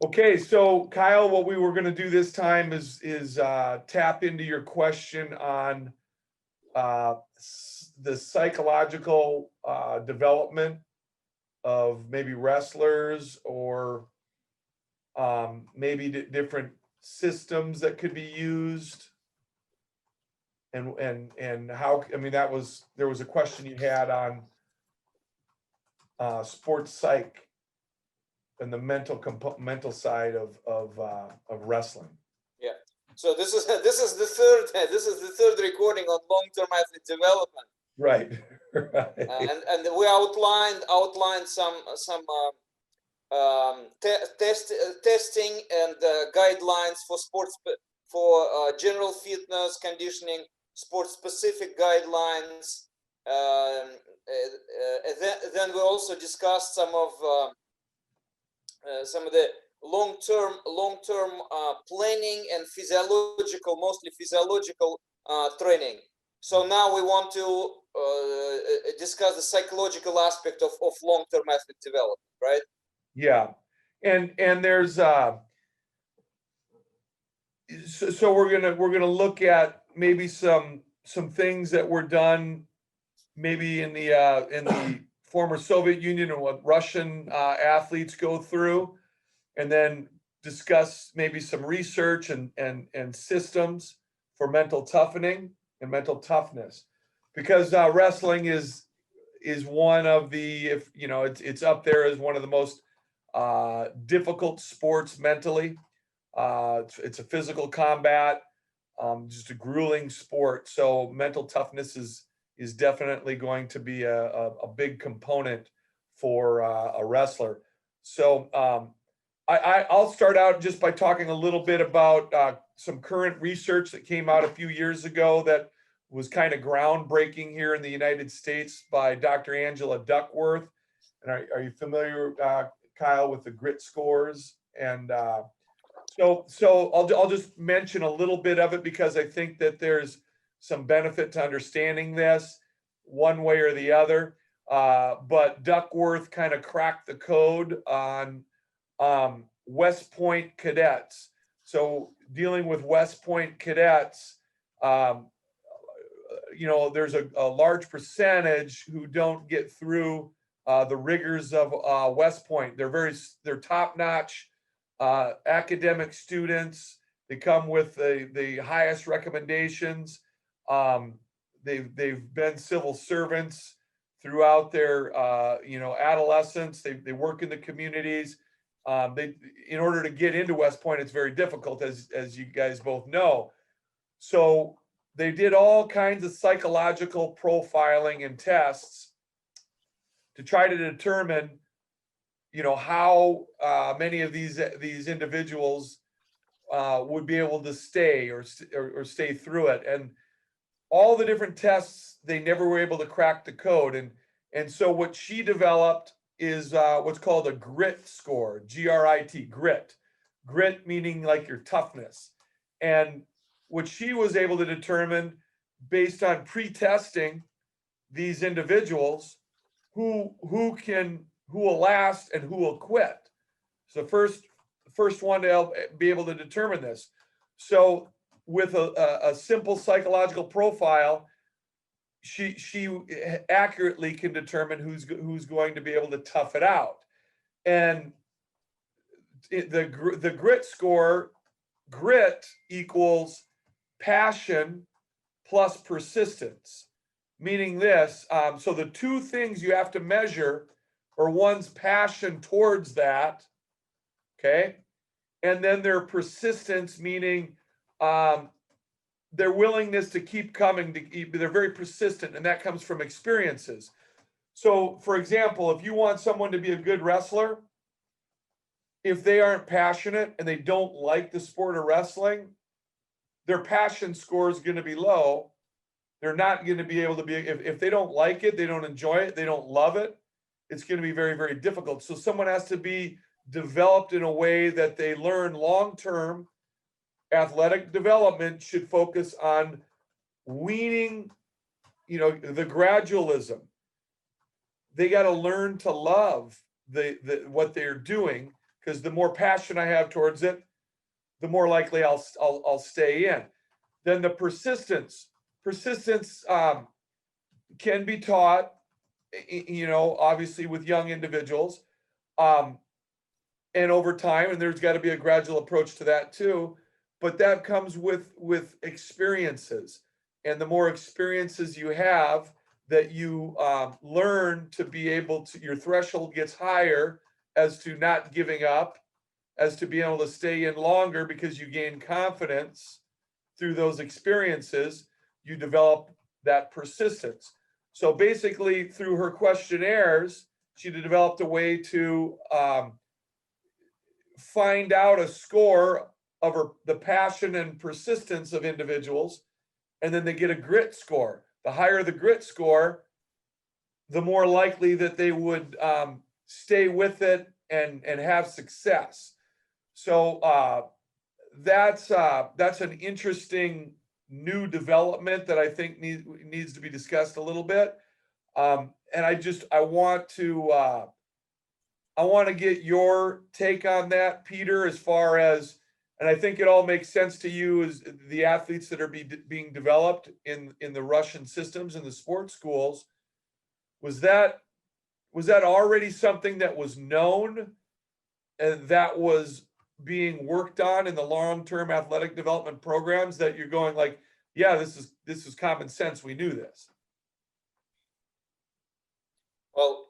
Okay, so Kyle, what we were going to do this time is tap into your question on the psychological development of maybe wrestlers or maybe different systems that could be used, and how. I mean, there was a question you had on sports psych and the mental side of wrestling. Yeah. So this is the third recording on long-term athlete development, Right. Right. and we outlined some testing and guidelines for sports for general fitness conditioning, sports specific guidelines. Then we also discussed some of the long-term planning and mostly physiological training. So now we want to discuss the psychological aspect of long-term athlete development, right? Yeah. And there's so we're gonna look at maybe some things that were done maybe in the former Soviet Union and what Russian athletes go through, and then discuss maybe some research and systems for mental toughening and mental toughness, because wrestling is one of the, if you know, it's up there as one of the most difficult sports mentally. It's a physical combat, just a grueling sport. So mental toughness is definitely going to be a big component for a wrestler. So I'll start out just by talking a little bit about some current research that came out a few years ago that was kind of groundbreaking here in the United States by Dr. Angela Duckworth. And are you familiar, Kyle, with the grit scores? And so I'll just mention a little bit of it because I think that there's some benefit to understanding this one way or the other. But Duckworth kind of cracked the code on West Point cadets. So dealing with West Point cadets, there's a large percentage who don't get through the rigors of West Point. They're top-notch academic students. They come with the highest recommendations. They've been civil servants throughout their adolescence. They work in the communities. In order to get into West Point, it's very difficult, as you guys both know. So they did all kinds of psychological profiling and tests to try to determine, how many of these individuals would be able to stay or stay through it. And all the different tests, they never were able to crack the code. And so what she developed is what's called a grit score, GRIT, grit. Grit meaning like your toughness. And what she was able to determine based on pre-testing these individuals who will last and who will quit. So first one to help be able to determine this. So with a simple psychological profile, she accurately can determine who's going to be able to tough it out. And the grit score, grit equals passion plus persistence, meaning this. So the two things you have to measure are one's passion towards that, okay, and then their persistence, meaning their willingness to keep coming. They're very persistent, and that comes from experiences. So, for example, if you want someone to be a good wrestler, if they aren't passionate and they don't like the sport of wrestling, their passion score is going to be low. They're not going to be able to be, if they don't like it, they don't enjoy it, they don't love it, it's going to be very, very difficult. So someone has to be developed in a way that they learn long-term. Athletic development should focus on weaning, the gradualism. They got to learn to love the what they're doing, because the more passion I have towards it, the more likely I'll stay in. Then the persistence can be taught, obviously with young individuals, and over time, and there's got to be a gradual approach to that too. But that comes with experiences, and the more experiences you have, that you learn to be able to, your threshold gets higher as to not giving up, as to being able to stay in longer because you gain confidence through those experiences. You develop that persistence. So basically, through her questionnaires, she developed a way to find out a score of the passion and persistence of individuals, and then they get a grit score. The higher the grit score, the more likely that they would stay with it and have success. So that's an interesting new development that I think needs to be discussed a little bit. And I want to get your take on that, Peter, as far as, and I think it all makes sense to you as the athletes that are being developed in the Russian systems in the sports schools. Was that already something that was known and that was being worked on in the long-term athletic development programs, that you're going like, yeah, this is common sense, we knew this? Well,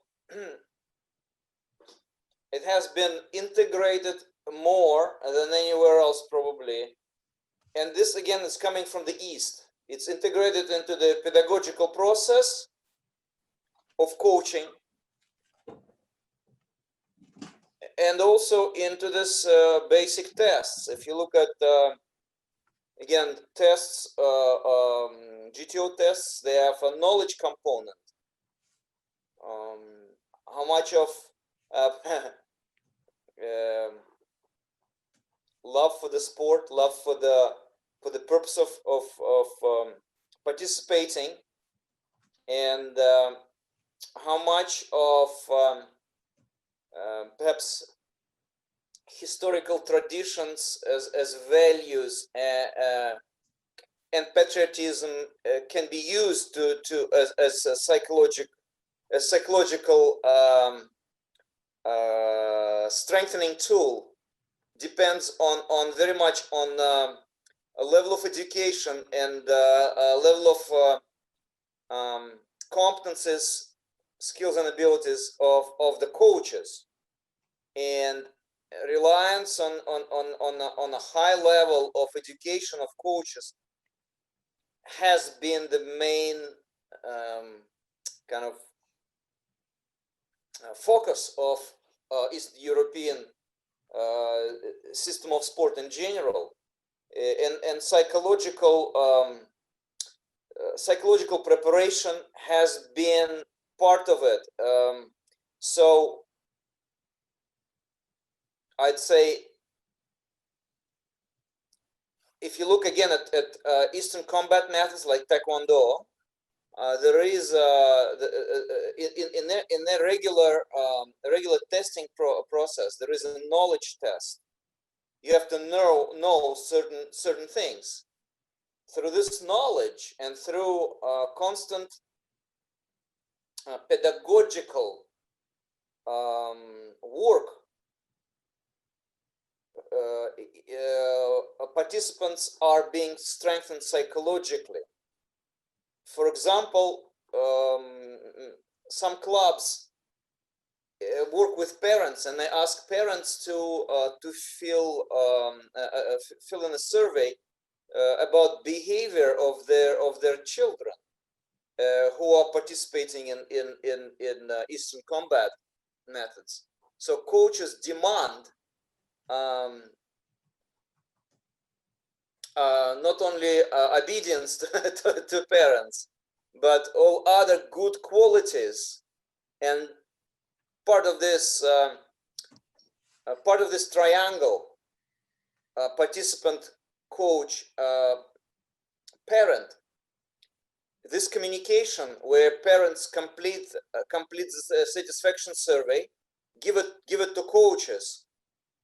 it has been integrated more than anywhere else probably, and this again is coming from the East. It's integrated into the pedagogical process of coaching, and also into this basic tests. If you look at again tests, GTO tests, they have a knowledge component. How much of love for the sport, love for the purpose of participating, and how much of perhaps historical traditions as values and patriotism can be used as a psychological strengthening tool, depends on very much on a level of education and a level of competences, skills and abilities of the coaches, and reliance on a high level of education of coaches has been the main kind of focus of East European system of sport in general, and psychological preparation has been part of it. So I'd say, if you look again at Eastern combat methods like Taekwondo, there is in their regular testing process, there is a knowledge test. You have to know certain things. Through this knowledge and through constant pedagogical work, participants are being strengthened psychologically. For example, some clubs work with parents, and they ask parents to fill in a survey about behavior of their children who are participating in Eastern combat methods. So coaches demand not only obedience to parents, but all other good qualities. And part of this triangle, participant, coach, parent, this communication where parents complete the satisfaction survey, give it to coaches,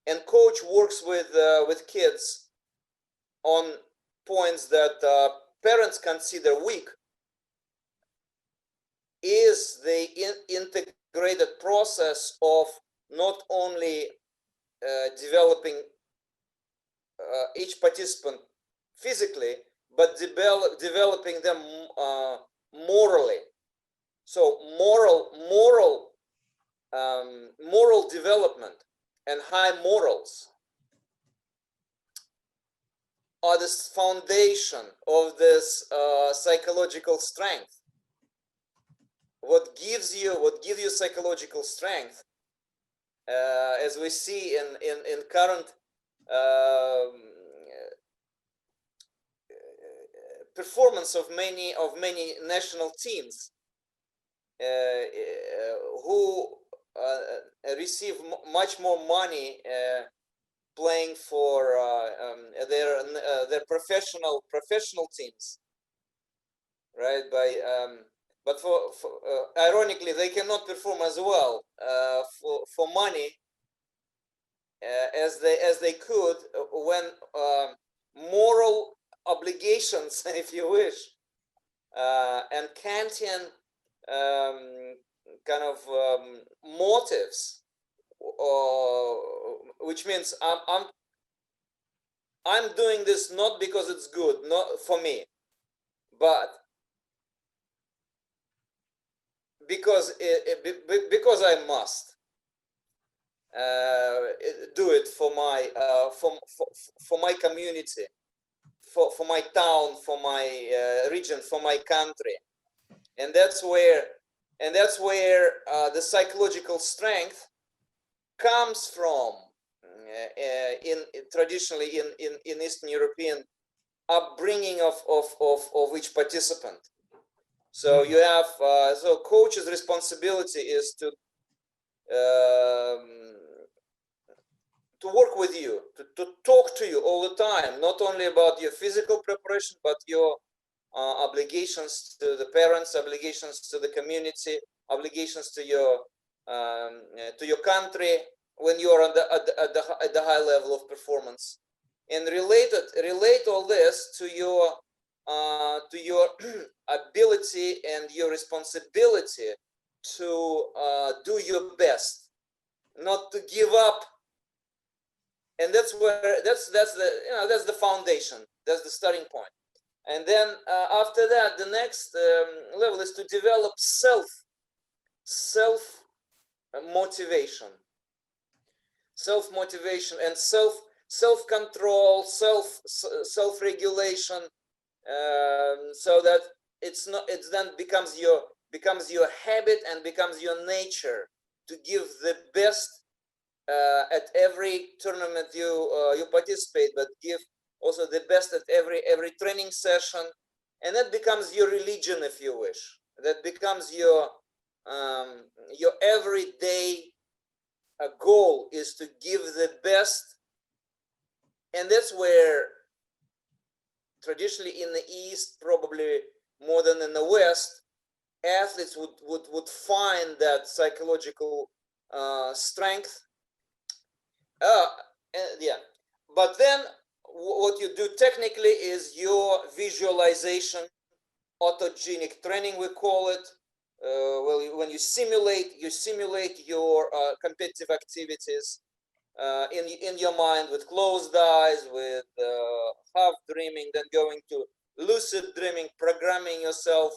and coach works with kids on points that parents consider weak, is the integrated process of not only developing each participant physically, but developing them morally. So moral development and high morals are the foundation of this psychological strength. What gives you psychological strength, as we see in current performance of many national teams who receive much more money playing for their professional teams, right? But ironically, they cannot perform as well for money as they could when moral obligations, if you wish, and Kantian kind of motives, which means I'm doing this not because it's good, not for me, but because I must do it for my community, for my town, for my region, for my country. And that's where the psychological strength comes from traditionally in Eastern European upbringing of each participant. So you have so coach's responsibility is to work with you, to talk to you all the time, not only about your physical preparation, but your obligations to the parents, obligations to the community, obligations to your country when you are at the high level of performance, and relate all this to your ability and your responsibility to do your best, not to give up. And that's the foundation, that's the starting point. And then after that, the next level is to develop self motivation and self control, self regulation, so that it then becomes your habit and becomes your nature to give the best at every tournament you participate, but give also the best at every training session, and that becomes your religion, if you wish. That becomes your everyday goal, is to give the best. And that's where traditionally in the East, probably more than in the West, athletes would find that psychological strength. Yeah, but then what you do technically is your visualization, autogenic training, we call it. Well, when you simulate your competitive activities in your mind with closed eyes, with half dreaming, then going to lucid dreaming, programming yourself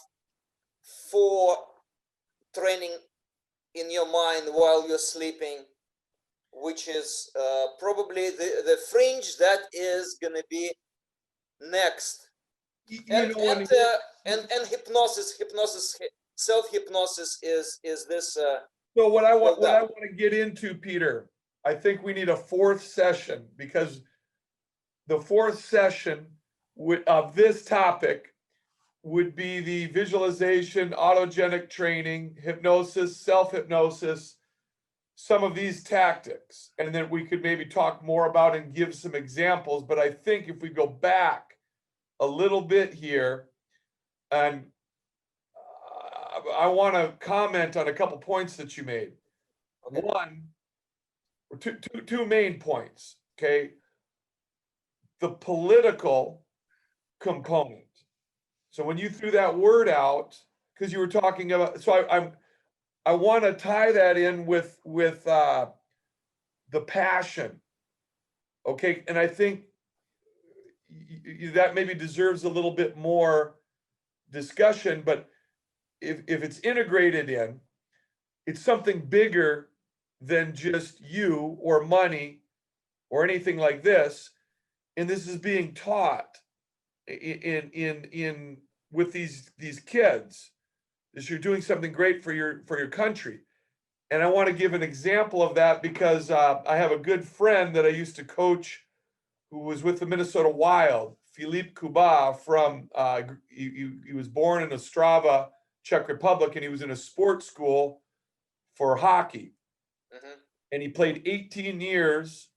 for training in your mind while you're sleeping, which is probably the fringe that is going to be next. And hypnosis, self-hypnosis is this. So what I want to get into, Peter, I think we need a fourth session, because the fourth session of this topic would be the visualization, autogenic training, hypnosis, self-hypnosis, some of these tactics, and then we could maybe talk more about and give some examples. But I think if we go back a little bit here, and I want to comment on a couple points that you made. Okay. One, two main points. Okay, the political component. So when you threw that word out, because you were talking about, so I want to tie that in with the passion. Okay, and I think that maybe deserves a little bit more discussion, but if it's integrated in, it's something bigger than just you or money or anything like this. And this is being taught in with these kids, is you're doing something great for your country. And I want to give an example of that because I have a good friend that I used to coach who was with the Minnesota Wild, Philippe Kuba from, he was born in Ostrava, Czech Republic, and he was in a sports school for hockey. Mhm. And he played 18 years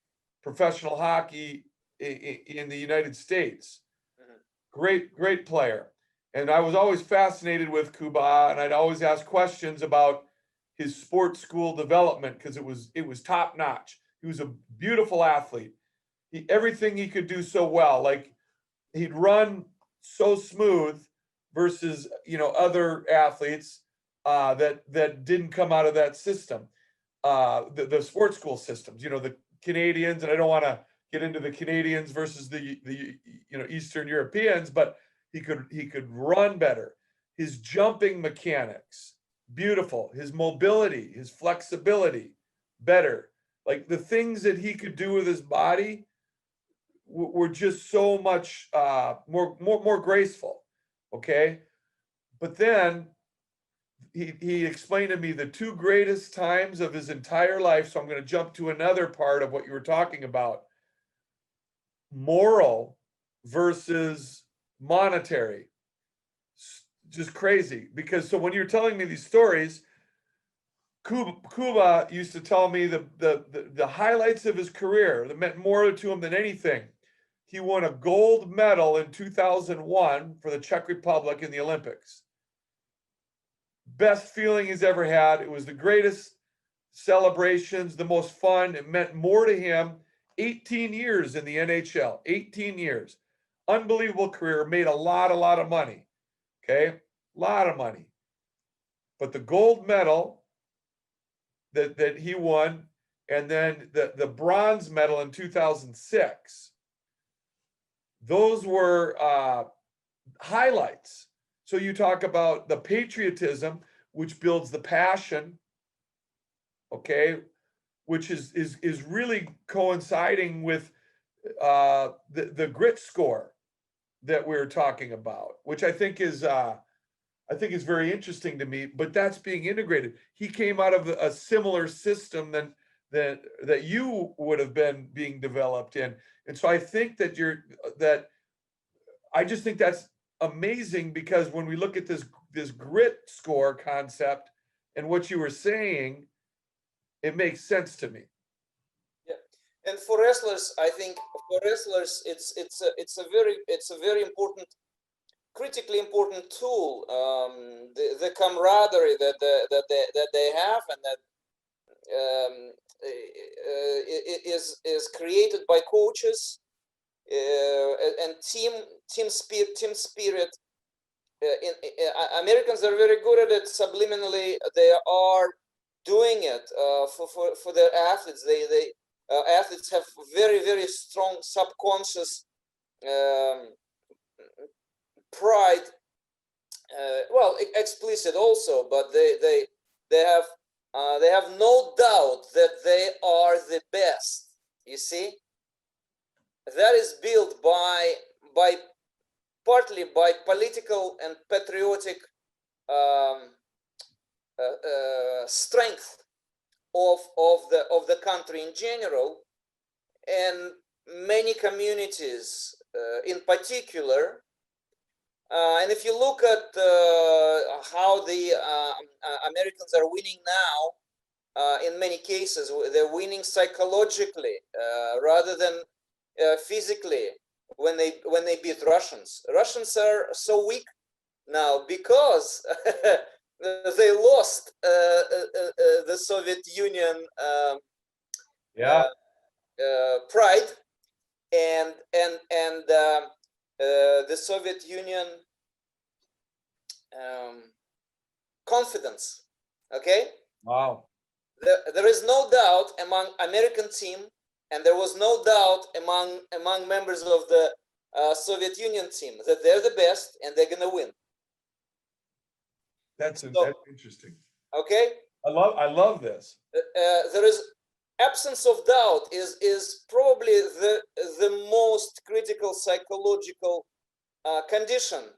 professional hockey in the United States. Mhm. Great player. And I was always fascinated with Kuba, and I'd always ask questions about his sports school development because it was top notch. He was a beautiful athlete. Everything he could do so well, like he'd run so smooth versus other athletes that didn't come out of that system, the sports school systems. The Canadians, and I don't want to get into the Canadians versus the Eastern Europeans, but he could run better. His jumping mechanics, beautiful. His mobility, his flexibility, better. Like the things that he could do with his body were just so much more graceful. Okay, but then he explained to me the two greatest times of his entire life. So I'm going to jump to another part of what you were talking about: moral versus monetary. Just crazy. Because so when you're telling me these stories, Cuba used to tell me the highlights of his career that meant more to him than anything. He won a gold medal in 2001 for the Czech Republic in the Olympics. Best feeling he's ever had. It was the greatest celebrations, the most fun. It meant more to him. 18 years in the NHL, 18 years. Unbelievable career, made a lot of money. Okay, a lot of money. But the gold medal that he won, and then the bronze medal in 2006, those were highlights. So you talk about the patriotism, which builds the passion, okay, which is really coinciding with the grit score that we're talking about, which I think is very interesting to me. But that's being integrated. He came out of a similar system that you would have been being developed in, and so I think that I just think that's amazing because when we look at this grit score concept and what you were saying, it makes sense to me. Yeah, and for wrestlers, I think for wrestlers, it's a very important, critically important tool. The camaraderie that they have, and that is created by coaches, and team spirit. Americans are very good at it. Subliminally, they are doing it for their athletes. They athletes have very strong subconscious pride. Well, explicit also, but they have no doubt that they are the best. You see, that is built by partly by political and patriotic strength of the country in general, and many communities in particular. And if you look at how the Americans are winning now, in many cases they're winning psychologically rather than physically. When they beat Russians, Russians are so weak now because they lost the Soviet Union Yeah. pride and the Soviet Union confidence. Okay, Wow. there is no doubt among American team, and there was no doubt among members of the Soviet Union team that they're the best and they're gonna win. That's So, interesting. okay, I love this. there is absence of doubt is probably the most critical psychological condition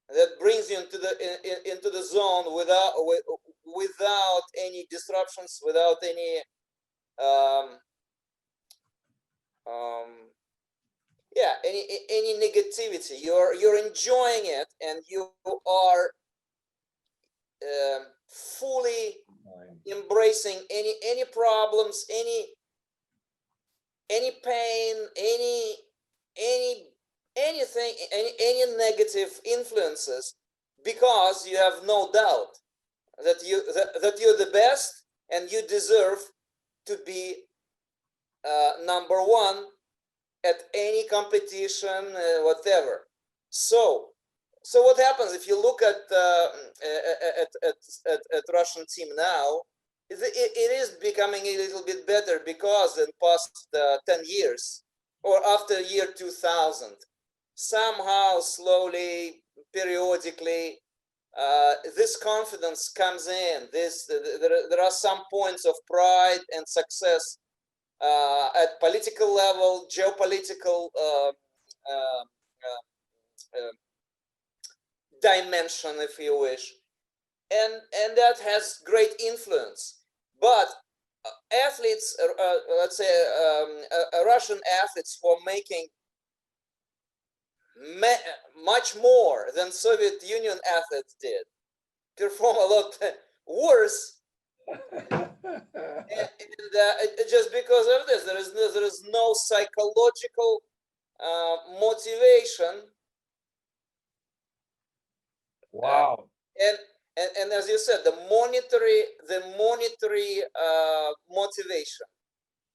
that brings you into the zone without any disruptions, without any yeah, any negativity. You're enjoying it, and you are fully embracing any problems, any pain, anything, any negative influences, because you have no doubt that you're the best and you deserve to be number one at any competition, whatever. So what happens if you look at Russian team now? It is becoming a little bit better because in past 10 years or after year 2000, somehow slowly, periodically, this confidence comes in. There are some points of pride and success at political level, geopolitical dimension, if you wish, and that has great influence. But athletes, let's say Russian athletes, who are making much more than Soviet Union athletes did, perform a lot worse. And just because of this, there is no psychological motivation. Wow. And as you said, the monetary motivation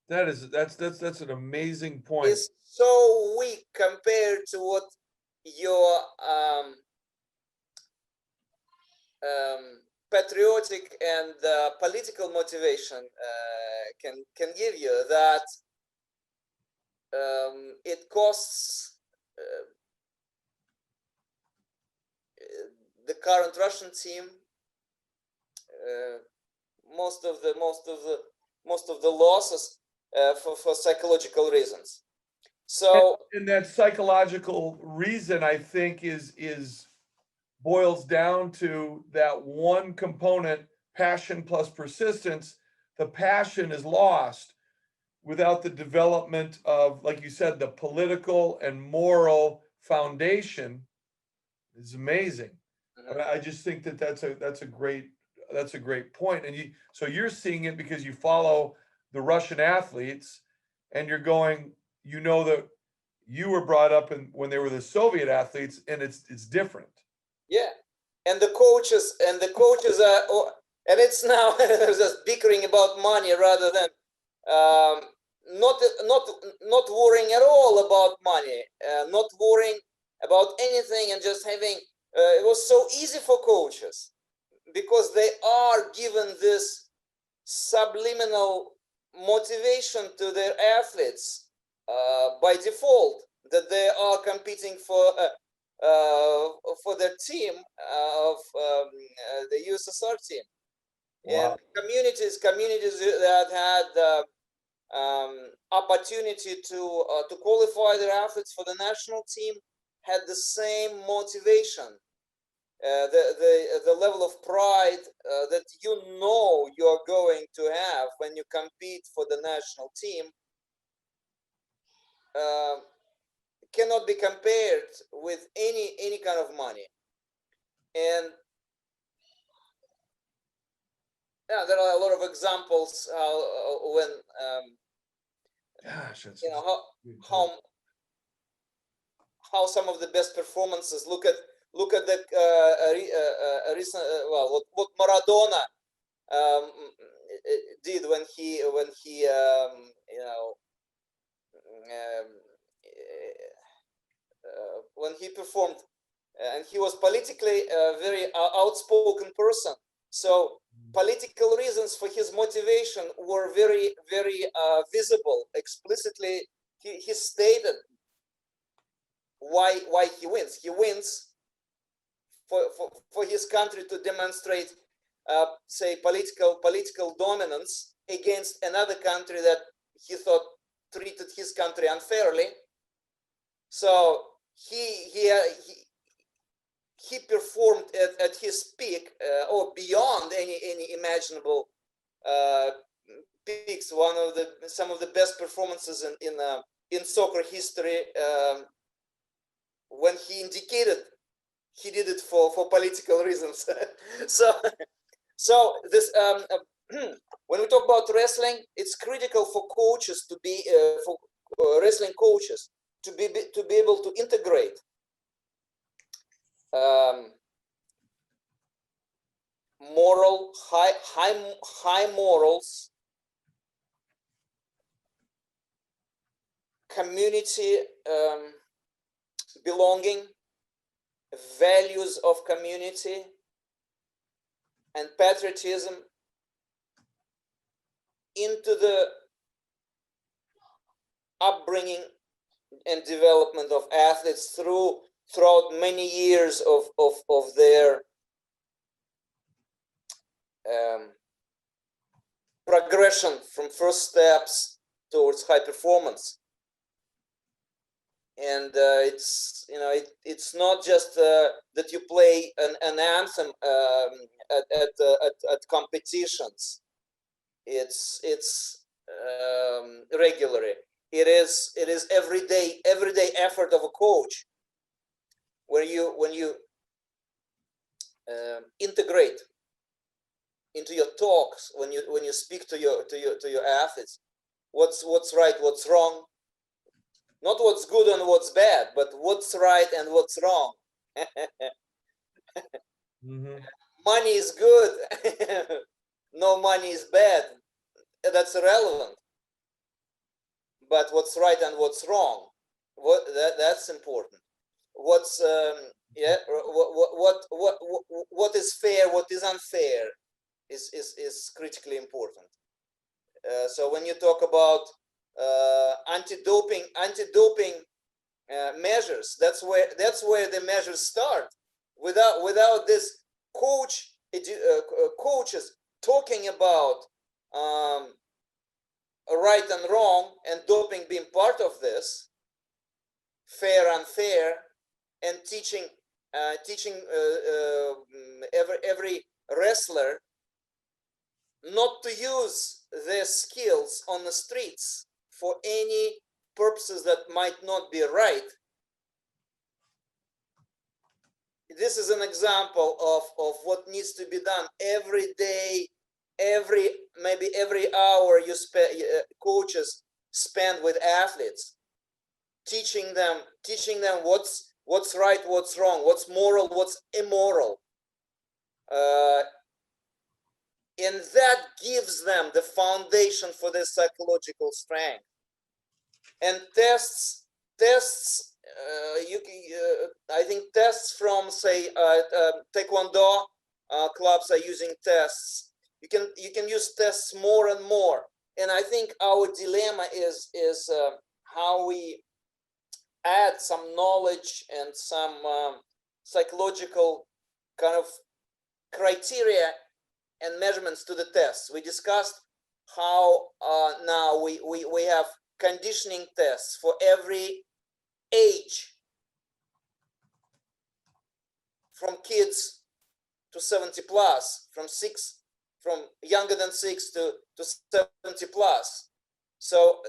That's an amazing point. is so weak compared to what your patriotic and political motivation can give you, that it costs the current Russian team most of the losses for psychological reasons. So And that psychological reason, I think, is boils down to that one component: passion plus persistence. The passion is lost without the development of, like you said, the political and moral foundation. Is amazing. I just think that that's a great point. And so you're seeing it because you follow the Russian athletes, and you're going, that you were brought up when they were the Soviet athletes, and it's different. yeah, and the coaches are, and it's now just bickering about money rather than not worrying at all about money, not worrying about anything, and just having it was so easy for coaches because they are given this subliminal motivation to their athletes by default, that they are competing for their team of the USSR team. Wow. And communities that had opportunity to qualify their athletes for the national team had the same motivation. The level of pride that you're going to have when you compete for the national team cannot be compared with any kind of money. And yeah, there are a lot of examples when Gosh, how some of the best performances. Look at the recent what Maradona did when he you know um, when he performed, and he was politically a very outspoken person. So political reasons for his motivation were very, very visible. Explicitly, he stated why he wins. He wins for his country to demonstrate, say, political dominance against another country that he thought treated his country unfairly. So he performed at his peak, or beyond any imaginable peaks. Some of the best performances in soccer history, when he indicated he did it for political reasons. so this when we talk about wrestling, it's critical for coaches to be for wrestling coaches to be able to integrate moral high morals, community belonging, values of community, and patriotism into the upbringing and development of athletes throughout many years of their progression from first steps towards high performance. And it's not just that you play an anthem at competitions. It's regularly. It is everyday effort of a coach, when you integrate into your talks, when you speak to your athletes, what's right, what's wrong, not what's good and what's bad, but what's right and what's wrong. Mm-hmm. Money is good. No money is bad. That's irrelevant. But what's right and what's wrong, that's important. What's what is fair, what is unfair, is critically important. So when you talk about anti-doping measures, that's where the measures start. Without this coaches talking about right and wrong, and doping being part of this, fair, unfair, and teaching every wrestler not to use their skills on the streets for any purposes that might not be right. This is an example of what needs to be done every day, maybe every hour coaches spend with athletes, teaching them what's right, what's wrong, what's moral, what's immoral. And that gives them the foundation for their psychological strength. And tests, I think tests from, say, Taekwondo clubs are using tests. You can use tests more and more. And I think our dilemma is how we add some knowledge and some psychological kind of criteria and measurements to the tests. We discussed how now we have conditioning tests for every age, from kids to 70 plus, from younger than 6 to 70 plus. So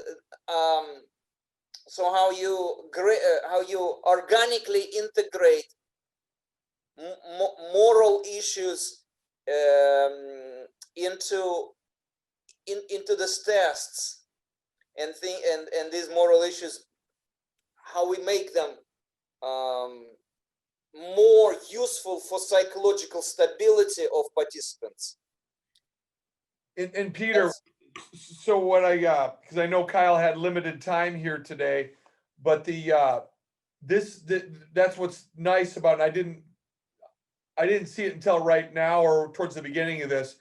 so how you organically integrate moral issues into these tests, and these moral issues, how we make them more useful for psychological stability of participants. And Peter, That's so what I got, because I know Kyle had limited time here today, but that's what's nice about it. I didn't see it until right now or towards the beginning of this.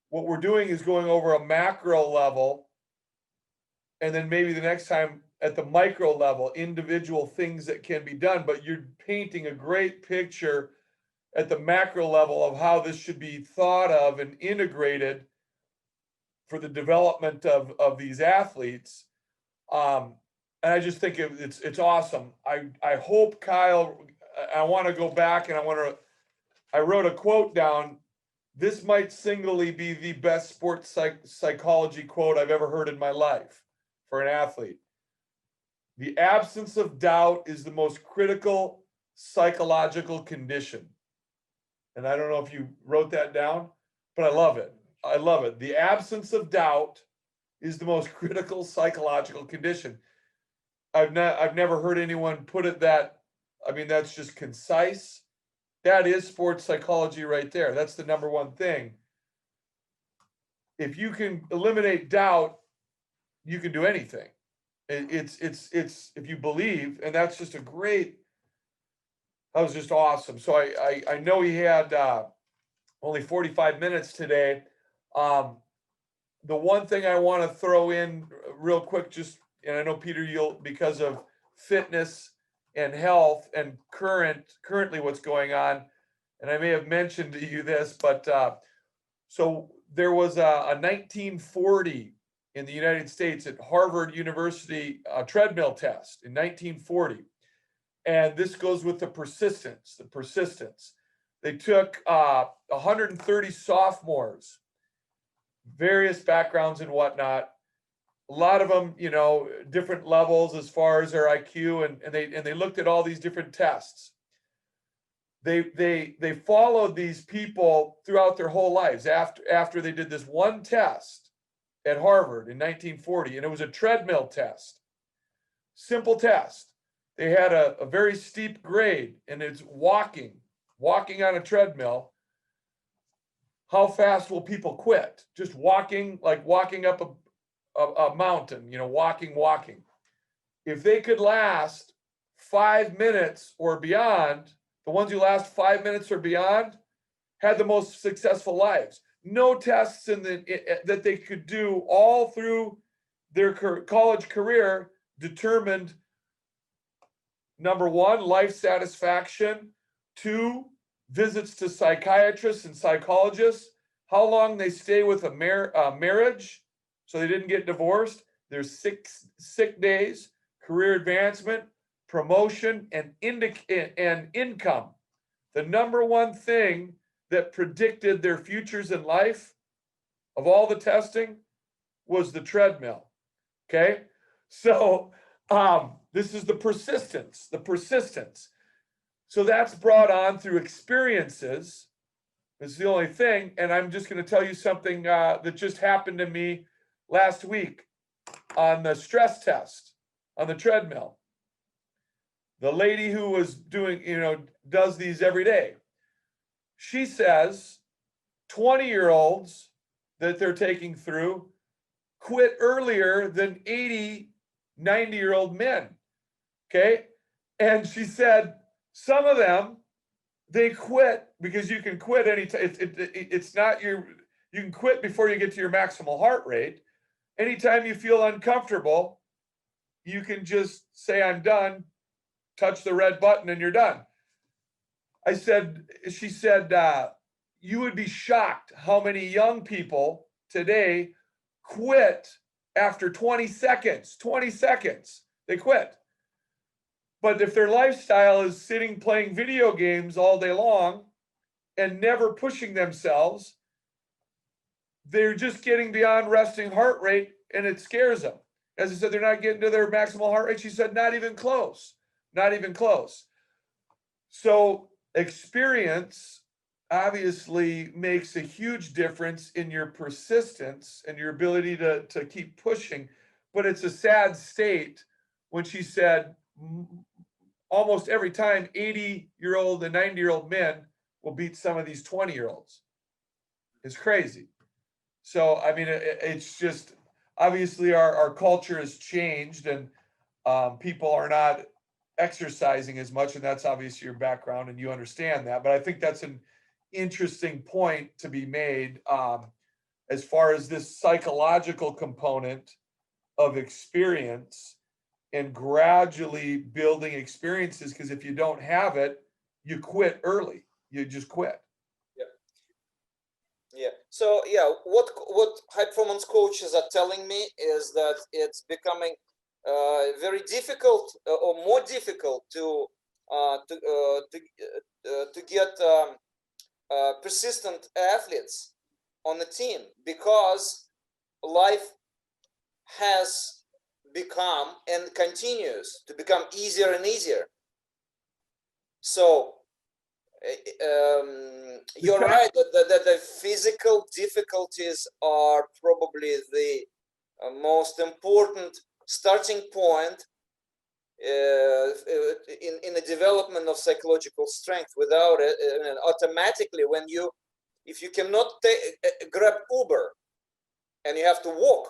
What we're doing is going over a macro level, and then maybe the next time at the micro level, individual things that can be done, but you're painting a great picture at the macro level of how this should be thought of and integrated for the development of these athletes. And I just think it's awesome. I hope Kyle, I want to go back and I wrote a quote down. This might singly be the best sports psychology quote I've ever heard in my life for an athlete. The absence of doubt is the most critical psychological condition. And I don't know if you wrote that down, but I love it. I love it. The absence of doubt is the most critical psychological condition. I've never heard anyone put it that. I mean, that's just concise. That is sports psychology right there. That's the number one thing. If you can eliminate doubt, you can do anything. It's if you believe, and that's just a great. That was just awesome. So I know he had only 45 minutes today. The one thing I want to throw in real quick, just, and I know Peter, you'll, because of fitness and health and currently what's going on, and I may have mentioned to you this, but so there was a 1940 in the United States at Harvard University treadmill test in 1940. And this goes with the persistence. They took 130 sophomores, various backgrounds and whatnot. A lot of them, you know, different levels as far as their IQ, and they looked at all these different tests. They followed these people throughout their whole lives after they did this one test at Harvard in 1940, and it was a treadmill test. Simple test. They had a very steep grade, and it's walking on a treadmill. How fast will people quit? Just walking, like walking up a mountain, you know, walking. If they could last 5 minutes or beyond, the ones who last 5 minutes or beyond had the most successful lives. No tests that they could do all through their college career determined, number one, life satisfaction, two, visits to psychiatrists and psychologists, how long they stay with a marriage so they didn't get divorced, their sick days, career advancement, promotion, and income. The number one thing that predicted their futures in life of all the testing was the treadmill. Okay, so this is the persistence. So that's brought on through experiences. It's the only thing. And I'm just going to tell you something that just happened to me last week on the stress test on the treadmill. The lady who was doing, you know, does these every day. She says 20-year-olds that they're taking through quit earlier than 80, 90-year-old men. Okay. And she said, some of them, they quit because you can quit anytime. It's not you can quit before you get to your maximal heart rate. Anytime you feel uncomfortable, you can just say, I'm done, touch the red button, and you're done. She said, you would be shocked how many young people today quit after 20 seconds. 20 seconds, they quit. But if their lifestyle is sitting playing video games all day long and never pushing themselves, they're just getting beyond resting heart rate, and it scares them. As I said, they're not getting to their maximal heart rate. She said, not even close. So experience obviously makes a huge difference in your persistence and your ability to keep pushing. But it's a sad state when she said almost every time 80-year-old and 90-year-old men will beat some of these 20-year-olds. It's crazy. So, I mean, it's just, obviously our culture has changed, and people are not exercising as much, and that's obviously your background and you understand that. But I think that's an interesting point to be made, as far as this psychological component of experience and gradually building experiences. Because if you don't have it, you quit early. You just quit. Yeah. Yeah. So yeah, what high performance coaches are telling me is that it's becoming very difficult, or more difficult to get persistent athletes on the team, because life has become and continues to become easier and easier. So you're right that the physical difficulties are probably the most important starting point in the development of psychological strength. Without it, automatically, if you cannot grab Uber and you have to walk,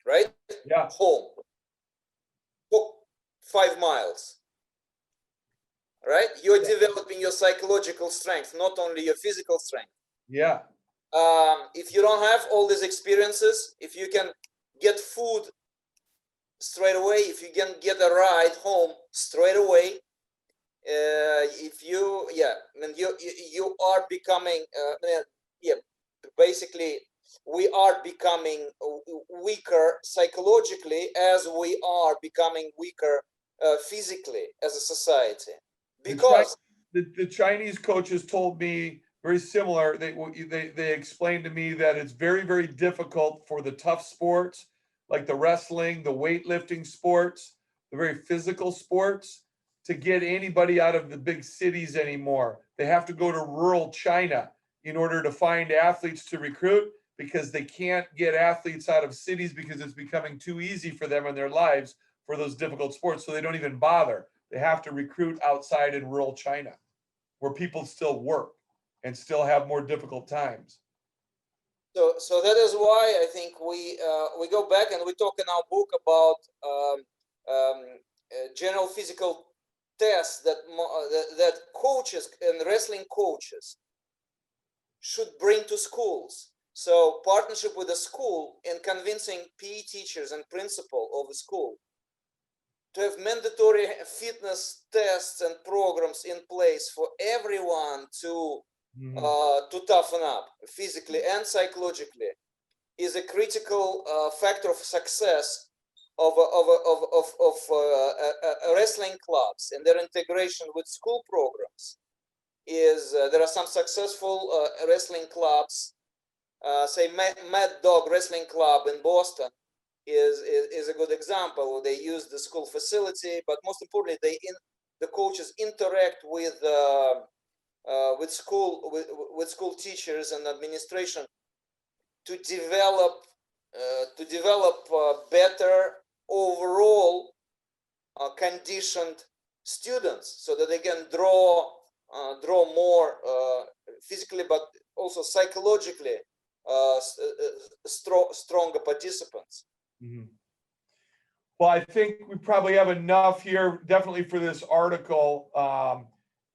right, Yeah. home, walk 5 miles, right, you're developing your psychological strength, not only your physical strength. Yeah. If you don't have all these experiences, if you can get food straight away, if you can get a ride home straight away, if you, yeah, I mean, you are becoming, yeah, basically we are becoming weaker psychologically, as we are becoming weaker physically as a society, because The Chinese coaches told me very similar. They explained to me that it's very, very difficult for the tough sports, like the wrestling, the weightlifting sports, the very physical sports, to get anybody out of the big cities anymore. They have to go to rural China in order to find athletes to recruit, because they can't get athletes out of cities because it's becoming too easy for them in their lives for those difficult sports. So they don't even bother. They have to recruit outside in rural China, where people still work and still have more difficult times. so that is why I think we go back and we talk in our book about general physical tests that coaches and wrestling coaches should bring to schools. So partnership with the school and convincing PE teachers and principal of the school to have mandatory fitness tests and programs in place for everyone to toughen up physically and psychologically is a critical factor of success of wrestling clubs and their integration with school programs. There are some successful wrestling clubs, say Mad Dog Wrestling Club in Boston is a good example. They use the school facility, but most importantly, the coaches interact with school teachers and administration to develop better overall conditioned students, so that they can draw more physically, but also psychologically stronger participants. Mm-hmm. Well, I think we probably have enough here, definitely for this article.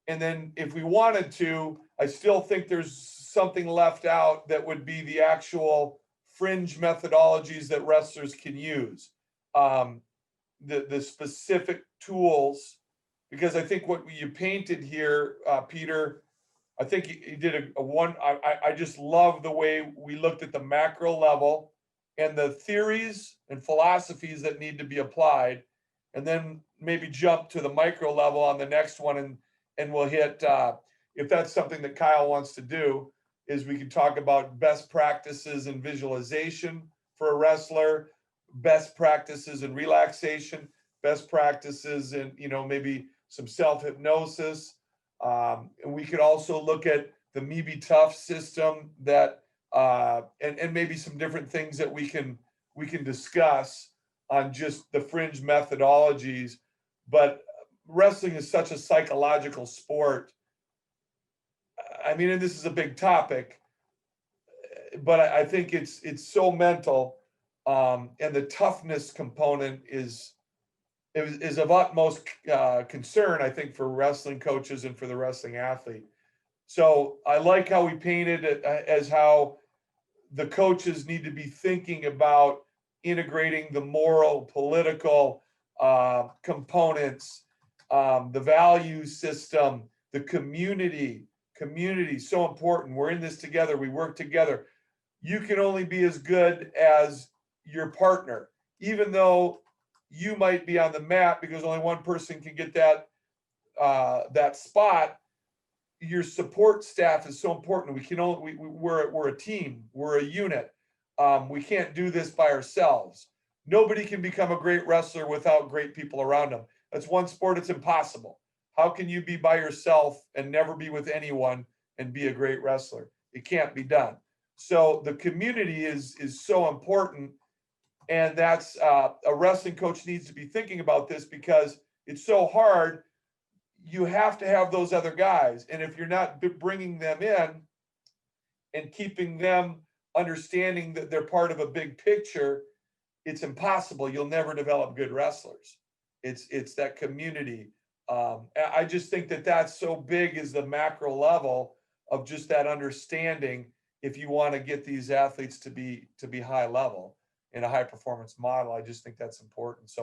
And then if we wanted to, I still think there's something left out that would be the actual fringe methodologies that wrestlers can use. The specific tools, because I think what you painted here, Peter, I think you did a one. I just love the way we looked at the macro level and the theories and philosophies that need to be applied, and then maybe jump to the micro level on the next one, and we'll hit, if that's something that Kyle wants to do, is we can talk about best practices in visualization for a wrestler, best practices in relaxation, best practices in, maybe some self-hypnosis. And we could also look at the Maybe Tough system that, and maybe some different things that we can discuss on just the fringe methodologies. But wrestling is such a psychological sport. I mean, and this is a big topic. but I think it's so mental, and the toughness component is of utmost concern, I think, for wrestling coaches and for the wrestling athlete. So I like how we painted it as how the coaches need to be thinking about integrating the moral, political components, the value system, the community. Community so important. We're in this together. We work together. You can only be as good as your partner, even though you might be on the mat because only one person can get that spot. Your support staff is so important. We can only we're a team. We're a unit. We can't do this by ourselves. Nobody can become a great wrestler without great people around them. That's one sport. It's impossible. How can you be by yourself and never be with anyone and be a great wrestler? It can't be done. So the community is so important, and that's a wrestling coach needs to be thinking about this because it's so hard. You have to have those other guys, and if you're not bringing them in and keeping them understanding that they're part of a big picture, it's impossible. You'll never develop good wrestlers. It's that community. I just think that that's so big is the macro level of just that understanding. If you want to get these athletes to be high level in a high performance model, I just think that's important. So